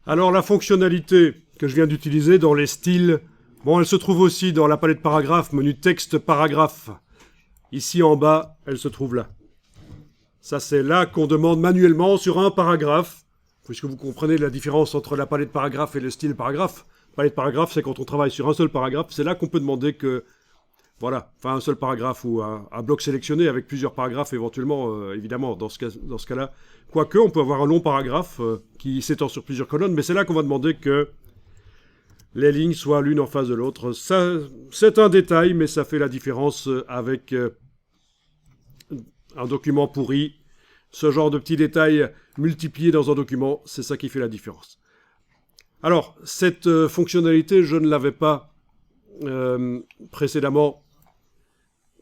Alors la fonctionnalité que je viens d'utiliser dans les styles, bon, elle se trouve aussi dans la palette paragraphe, menu texte paragraphe. Ici en bas, elle se trouve là. Ça, c'est là qu'on demande manuellement sur un paragraphe, puisque vous comprenez la différence entre la palette paragraphe et le style paragraphe. Palette paragraphe, c'est quand on travaille sur un seul paragraphe, c'est là qu'on peut demander que, voilà, enfin un seul paragraphe ou un bloc sélectionné avec plusieurs paragraphes éventuellement, évidemment, dans ce cas-là. Quoique, on peut avoir un long paragraphe qui s'étend sur plusieurs colonnes, mais c'est là qu'on va demander que les lignes soient l'une en face de l'autre. Ça, c'est un détail, mais ça fait la différence avec un document pourri. Ce genre de petits détails multipliés dans un document, c'est ça qui fait la différence. Alors, cette fonctionnalité, je ne l'avais pas précédemment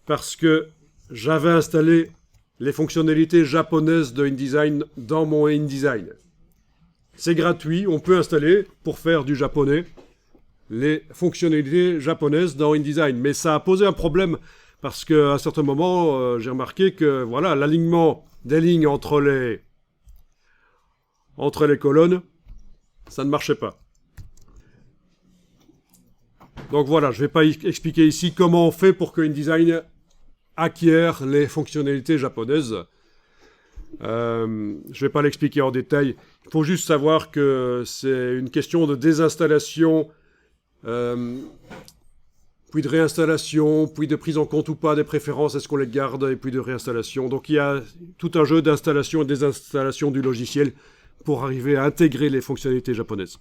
parce que j'avais installé les fonctionnalités japonaises de InDesign dans mon InDesign. C'est gratuit, on peut installer, pour faire du japonais, les fonctionnalités japonaises dans InDesign. Mais ça a posé un problème parce qu'à un certain moment, j'ai remarqué que voilà, l'alignement des lignes entre les colonnes, ça ne marchait pas. Donc voilà, je ne vais pas expliquer ici comment on fait pour que InDesign acquiert les fonctionnalités japonaises. Je ne vais pas l'expliquer en détail. Il faut juste savoir que c'est une question de désinstallation, puis de réinstallation, puis de prise en compte ou pas des préférences, est-ce qu'on les garde, et puis de réinstallation. Donc il y a tout un jeu d'installation et désinstallation du logiciel pour arriver à intégrer les fonctionnalités japonaises.